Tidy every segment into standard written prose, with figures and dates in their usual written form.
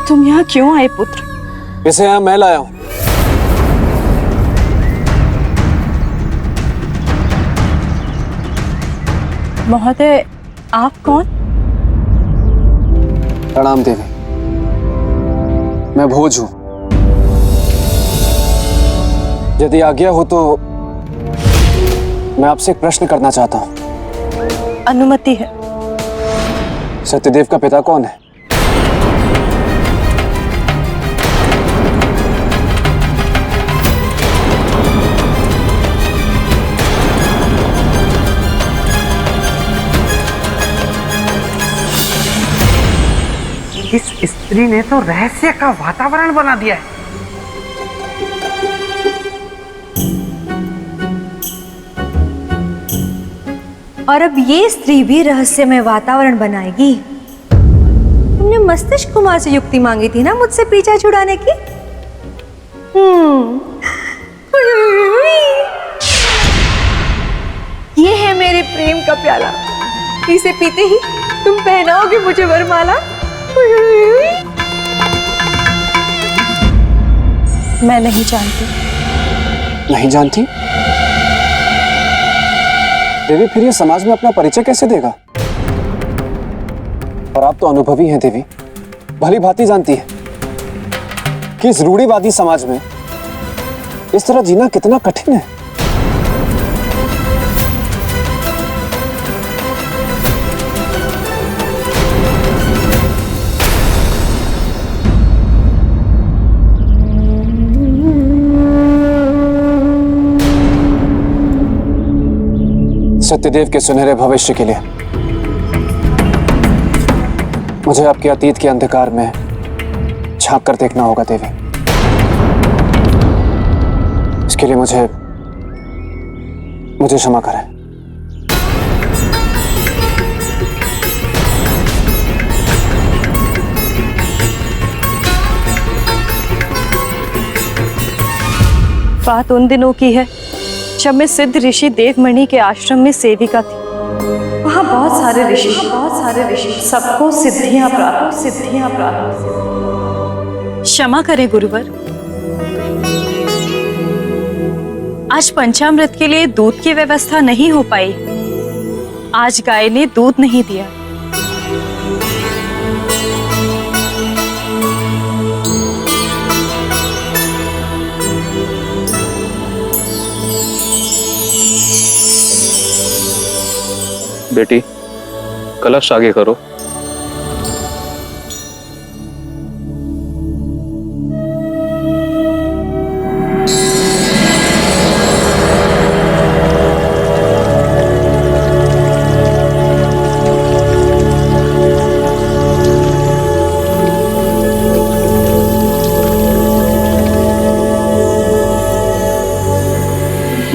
तुम यहाँ क्यों आए पुत्र? इसे यहाँ मैं लाया हूँ। महोदय, आप कौन? प्रणाम देवी, मैं भोज हूँ। यदि आज्ञा हो तो मैं आपसे एक प्रश्न करना चाहता हूँ। अनुमति है। सत्यदेव का पिता कौन है? इस स्त्री ने तो रहस्य का वातावरण बना दिया है। और अब ये स्त्री भी रहस्यमय वातावरण बनाएगी। तुमने मस्तिष्क कुमार से युक्ति मांगी थी ना मुझसे पीछा छुड़ाने की। ये है मेरे प्रेम का प्याला, इसे पीते ही तुम पहनाओगे मुझे वरमाला। मैं नहीं जानती। नहीं जानती? देवी, फिर ये समाज में अपना परिचय कैसे देगा? और आप तो अनुभवी हैं देवी, भली भांति जानती है कि इस रूढ़िवादी समाज में इस तरह जीना कितना कठिन है। सत्यदेव के सुनहरे भविष्य के लिए मुझे आपके अतीत के अंधकार में झांक कर देखना होगा देवी। इसके लिए मुझे क्षमा करें। बात उन दिनों की है जब मैं सिद्ध ऋषि देवमणि के आश्रम में सेविका थी। वहाँ बहुत सारे ऋषि, सबको सिद्धियां प्राप्त। क्षमा करें गुरुवर, आज पंचामृत के लिए दूध की व्यवस्था नहीं हो पाई। आज गाय ने दूध नहीं दिया। बेटी, कलश आगे करो।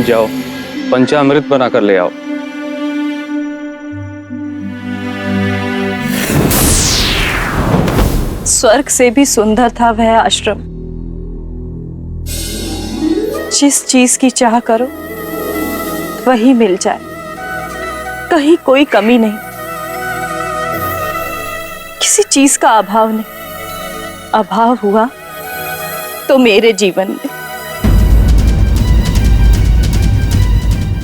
जाओ, पंचामृत बनाकर ले आओ। स्वर्ग से भी सुंदर था वह आश्रम। जिस चीज की चाह करो वही मिल जाए, कहीं कोई कमी नहीं, किसी चीज का अभाव नहीं। अभाव हुआ तो मेरे जीवन में।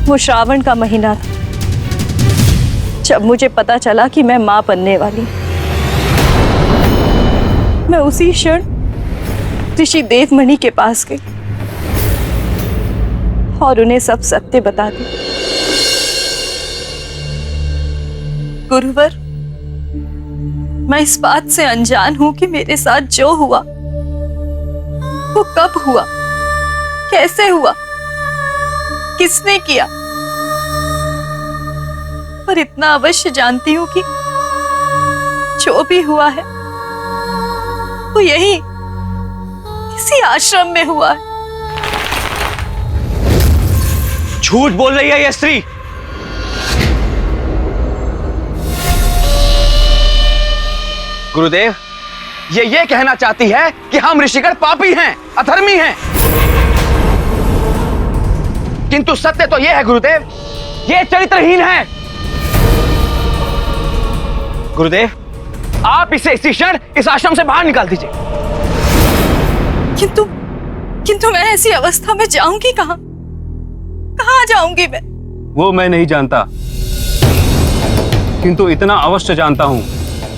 वो श्रावण का महीना था जब मुझे पता चला कि मैं मां बनने वाली। मैं उसी क्षण ऋषि देवमणि के पास गई और उन्हें सब सत्य बता दी। गुरुवर, मैं इस बात से अनजान हूं कि मेरे साथ जो हुआ वो कब हुआ, कैसे हुआ, किसने किया। पर इतना अवश्य जानती हूं कि जो भी हुआ है वो यही किसी आश्रम में हुआ है। झूठ बोल रही है ये स्त्री। गुरुदेव, ये कहना चाहती है कि हम ऋषिगण पापी हैं, अधर्मी हैं। किंतु सत्य तो यह है गुरुदेव, ये चरित्रहीन है। गुरुदेव, आप इसे इसी क्षण इस आश्रम से बाहर निकाल दीजिए। किंतु किंतु मैं ऐसी अवस्था में जाऊंगी कहाँ? कहाँ जाऊंगी मैं? वो मैं नहीं जानता, किंतु इतना अवश्य जानता हूं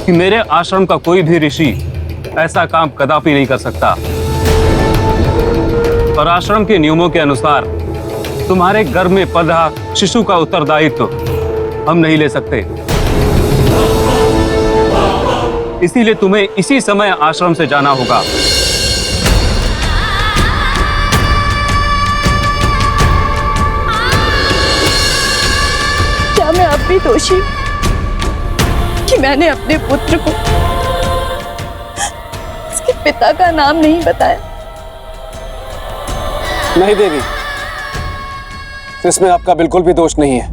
कि मेरे आश्रम का कोई भी ऋषि ऐसा काम कदापि नहीं कर सकता। और आश्रम के नियमों के अनुसार तुम्हारे गर्भ में पल रहा शिशु का उत्तरदायित्व हम नहीं ले सकते। इसीलिए तुम्हें इसी समय आश्रम से जाना होगा। क्या मैं अब भी दोषी कि मैंने अपने पुत्र को उसके पिता का नाम नहीं बताया? नहीं देवी, इसमें आपका बिल्कुल भी दोष नहीं है।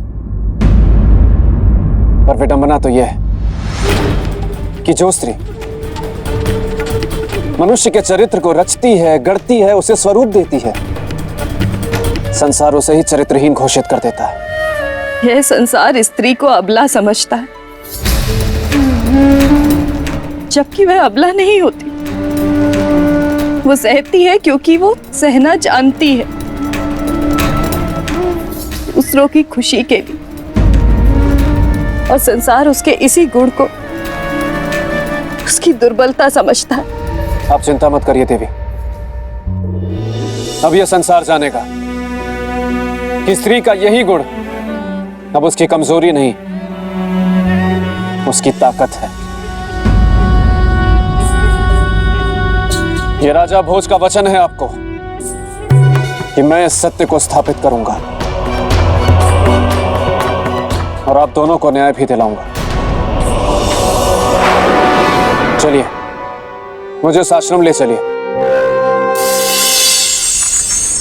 पर विडंबना तो यह है कि जो स्त्री मनुष्य के चरित्र को रचती है, गढ़ती है, उसे स्वरूप देती है, संसार उसे ही चरित्रहीन घोषित कर देता है। यह संसार स्त्री को अबला समझता है, जबकि वह अबला नहीं होती। वो सहती है क्योंकि वो सहना जानती है, दूसरों की खुशी के लिए। और संसार उसके इसी गुण को उसकी दुर्बलता समझता है। आप चिंता मत करिए देवी, अब यह संसार जानेगा कि स्त्री का यही गुण अब उसकी कमजोरी नहीं, उसकी ताकत है। यह राजा भोज का वचन है आपको कि मैं इस सत्य को स्थापित करूंगा और आप दोनों को न्याय भी दिलाऊंगा। चलिए, मुझे इस आश्रम ले चलिए।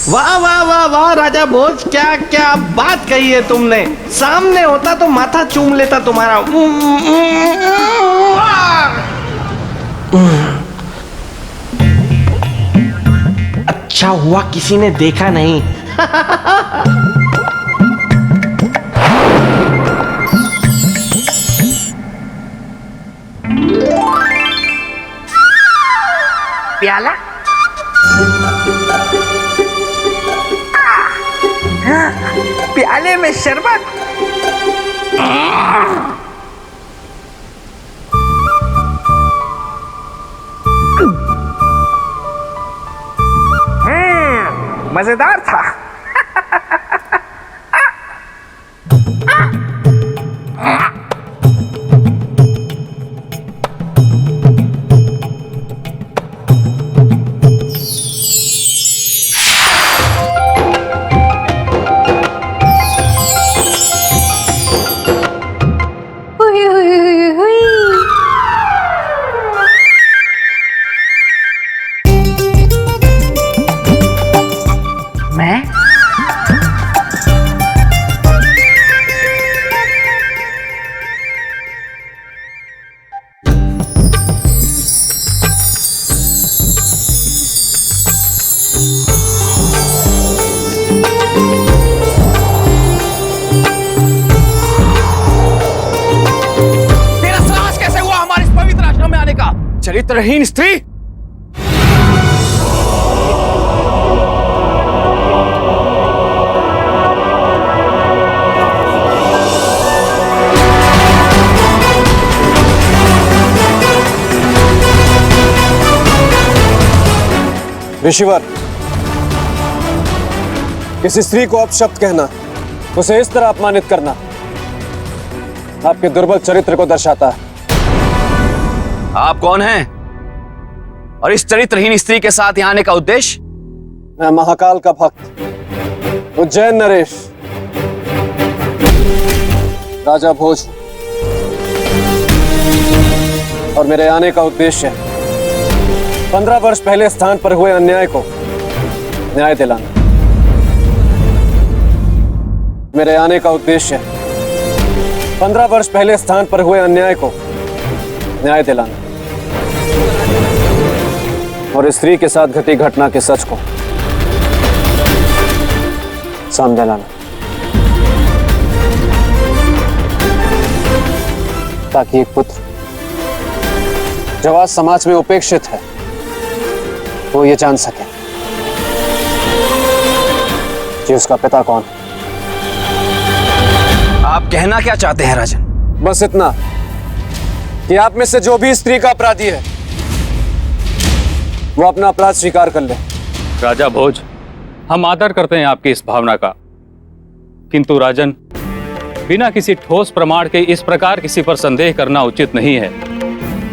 वाह वाह वाह वाह राजा भोज, क्या क्या बात कही है तुमने। सामने होता तो माथा चूम लेता तुम्हारा। अच्छा हुआ किसी ने देखा नहीं। प्याला प्याले में शरबत। मजेदार था। हुई हुई हुई हुई। मैं तेरा साहस कैसे हुआ हमारे इस पवित्र आश्रम में आने का, चरित्रहीन स्त्री? ऋषिवर, किसी स्त्री को अपशब्द कहना, उसे इस तरह अपमानित करना आपके दुर्बल चरित्र को दर्शाता है। आप कौन हैं और इस चरित्रहीन स्त्री के साथ यहाँ आने का उद्देश्य? मैं महाकाल का भक्त उज्जैन नरेश राजा भोज, और मेरे आने का उद्देश्य है 15 वर्ष पहले स्थान पर हुए अन्याय को न्याय दिलाना। मेरे आने का उद्देश्य है 15 वर्ष पहले स्थान पर हुए अन्याय को न्याय दिलाना और स्त्री के साथ घटी घटना के सच को सामने लाना, ताकि एक पुत्र जो आज समाज में उपेक्षित है वो ये जान सके कि उसका पिता कौन है। आप कहना क्या चाहते हैं राजन? बस इतना कि आप में से जो भी स्त्री का अपराधी है वो अपना अपराध स्वीकार कर ले। राजा भोज, हम आदर करते हैं आपकी इस भावना का, किंतु राजन, बिना किसी ठोस प्रमाण के इस प्रकार किसी पर संदेह करना उचित नहीं है।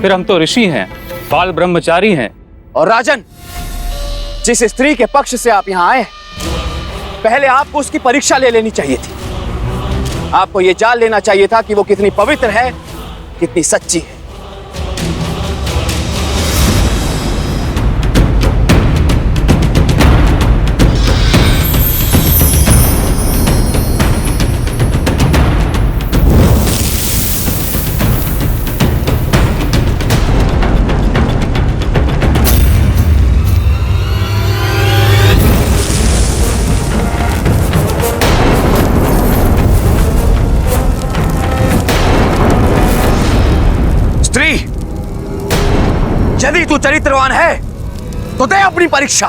फिर हम तो ऋषि हैं, बाल ब्रह्मचारी हैं। और राजन, जिस स्त्री के पक्ष से आप यहां आए, पहले आपको उसकी परीक्षा ले लेनी चाहिए थी। आपको यह जान लेना चाहिए था कि वो कितनी पवित्र है, कितनी सच्ची है। यदि तू चरित्रवान है तो दे अपनी परीक्षा,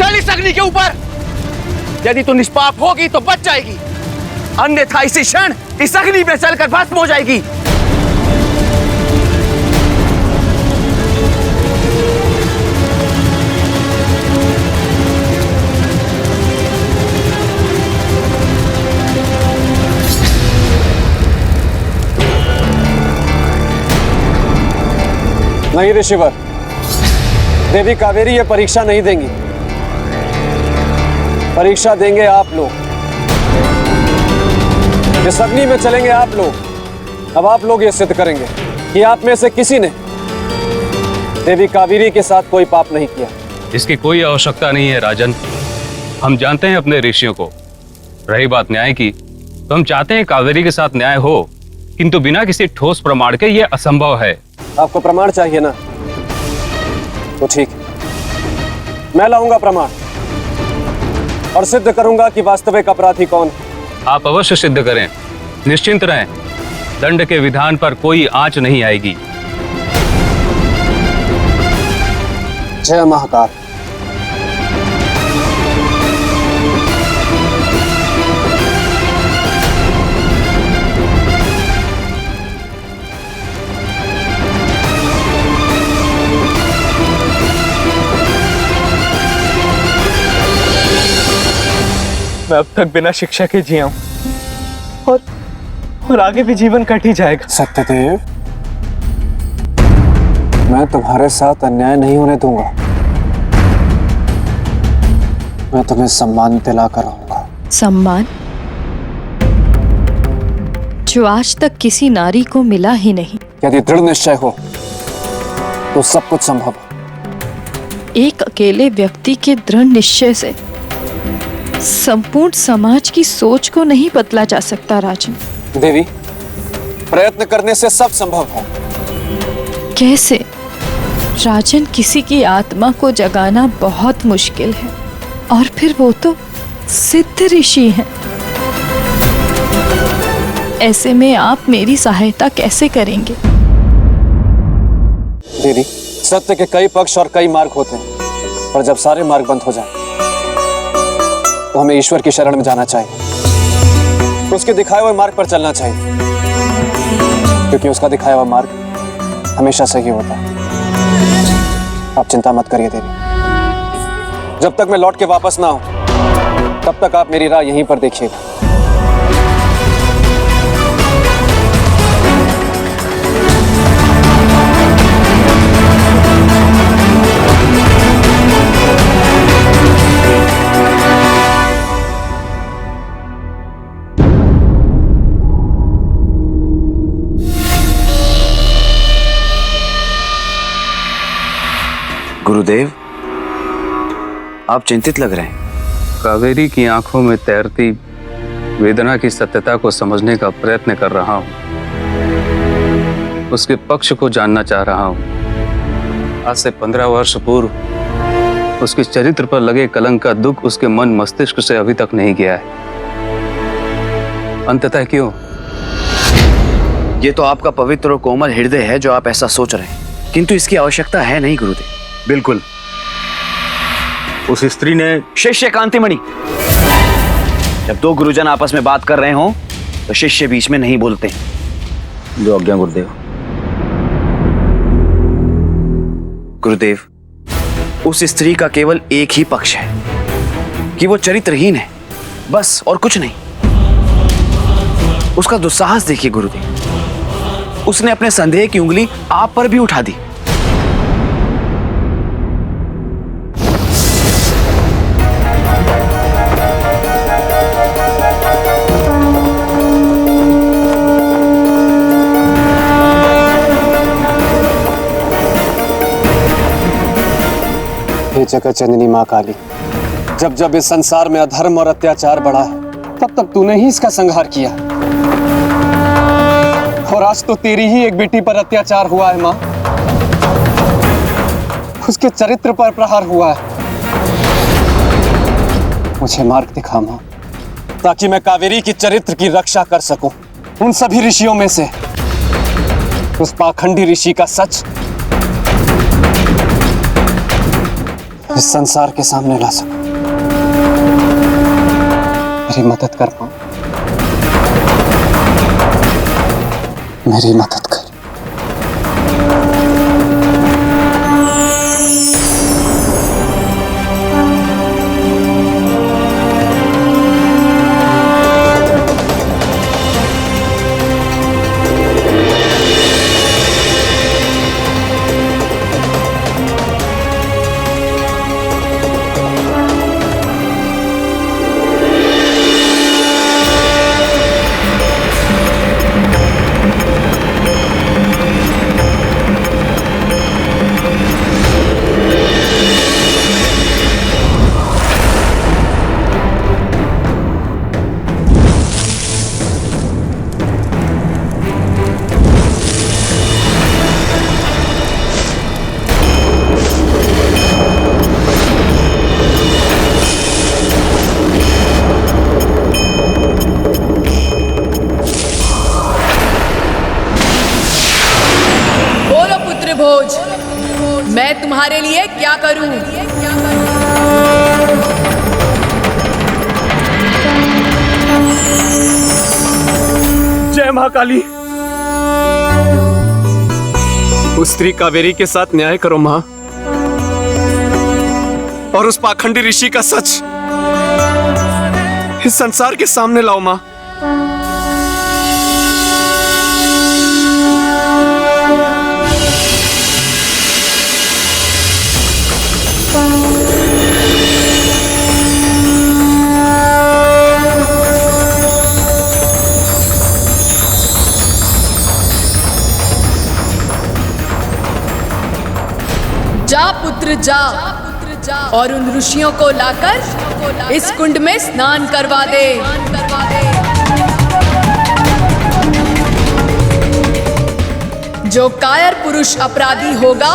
चल इस अग्नि के ऊपर। यदि तू निष्पाप होगी तो बच जाएगी, अन्यथा इसी क्षण इस अग्नि में चलकर भस्म हो जाएगी। नहीं ऋषिवर, देवी कावेरी ये परीक्षा नहीं देंगी। परीक्षा देंगे आप लोग। इस अग्नि में चलेंगे आप लोग। अब आप लोग ये सिद्ध करेंगे कि आप में से किसी ने देवी कावेरी के साथ कोई पाप नहीं किया। इसकी कोई आवश्यकता नहीं है राजन, हम जानते हैं अपने ऋषियों को। रही बात न्याय की, तो हम चाहते हैं कावेरी के साथ न्याय हो, किंतु बिना किसी ठोस प्रमाण के यह असंभव है। आपको प्रमाण चाहिए ना, तो ठीक है, मैं लाऊंगा प्रमाण और सिद्ध करूंगा कि वास्तविक अपराधी कौन है। आप अवश्य सिद्ध करें, निश्चिंत रहें, दंड के विधान पर कोई आंच नहीं आएगी। जय महाकाल। मैं अब तक बिना शिक्षा के जिया हूं और आगे भी जीवन कट ही जाएगा। सत्यदेव, मैं तुम्हारे साथ अन्याय नहीं होने दूंगा। मैं तुम्हें सम्मान दिलाकर रहूंगा। सम्मान जो आज तक किसी नारी को मिला ही नहीं। यदि दृढ़ निश्चय हो तो सब कुछ संभव है। एक अकेले व्यक्ति के दृढ़ निश्चय से संपूर्ण समाज की सोच को नहीं बदला जा सकता राजन। देवी, प्रयत्न करने से सब संभव है। कैसे? राजन, किसी की आत्मा को जगाना बहुत मुश्किल है, और फिर वो तो सिद्ध ऋषि हैं। ऐसे में आप मेरी सहायता कैसे करेंगे? देवी, सत्य के कई पक्ष और कई मार्ग होते हैं, पर जब सारे मार्ग बंद हो जाएं, तो हमें ईश्वर की शरण में जाना चाहिए। उसके दिखाए हुए मार्ग पर चलना चाहिए, क्योंकि उसका दिखाया हुआ मार्ग हमेशा सही होता है। आप चिंता मत करिए देवी, जब तक मैं लौट के वापस ना आऊं तब तक आप मेरी राह यहीं पर देखिएगा। गुरुदेव, आप चिंतित लग रहे हैं। कावेरी की आंखों में तैरती वेदना की सत्यता को समझने का प्रयत्न कर रहा हूं, उसके पक्ष को जानना चाह रहा हूं। आज से 15 वर्ष पूर्व उसके चरित्र पर लगे कलंक का दुख उसके मन मस्तिष्क से अभी तक नहीं गया है। अंततः क्यों? ये तो आपका पवित्र और कोमल हृदय है जो आप ऐसा सोच रहे हैं, किंतु इसकी आवश्यकता है नहीं गुरुदेव। बिल्कुल, उस स्त्री ने शिष्य कांतिमणि, जब दो गुरुजन आपस में बात कर रहे हो तो शिष्य बीच में नहीं बोलते। जो आज्ञा गुरुदेव। गुरुदेव, उस स्त्री का केवल एक ही पक्ष है कि वो चरित्रहीन है, बस, और कुछ नहीं। उसका दुस्साहस देखिए गुरुदेव, उसने अपने संदेह की उंगली आप पर भी उठा दी। हे जगत जननी माँ काली, जब जब इस संसार में अधर्म और अत्याचार बढ़ा है, तब तब तूने ही इसका संहार किया। और आज तो तेरी ही एक बेटी पर अत्याचार हुआ है माँ, उसके चरित्र पर प्रहार हुआ है। मुझे मार्ग दिखा माँ, ताकि मैं कावेरी की चरित्र की रक्षा कर सकूं, उन सभी ऋषियों में से उस पाखंडी ऋषि का सच इस संसार के सामने ला सकूं। मेरी मदद कर पाऊं, मेरी मदद कर। भोज, मैं तुम्हारे लिए क्या करूं? जय महाकाली। उस स्त्री कावेरी के साथ न्याय करो मां, और उस पाखंडी ऋषि का सच इस संसार के सामने लाओ मां। जा पुत्र जा, और उन ऋषियों को लाकर इस कुंड में स्नान करवा दे। जो कायर पुरुष अपराधी होगा,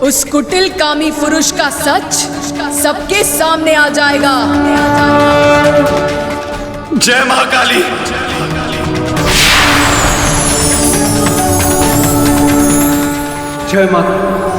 उस कुटिल कामी पुरुष का सच सबके सामने आ जाएगा। जय महाकाली। जय माता।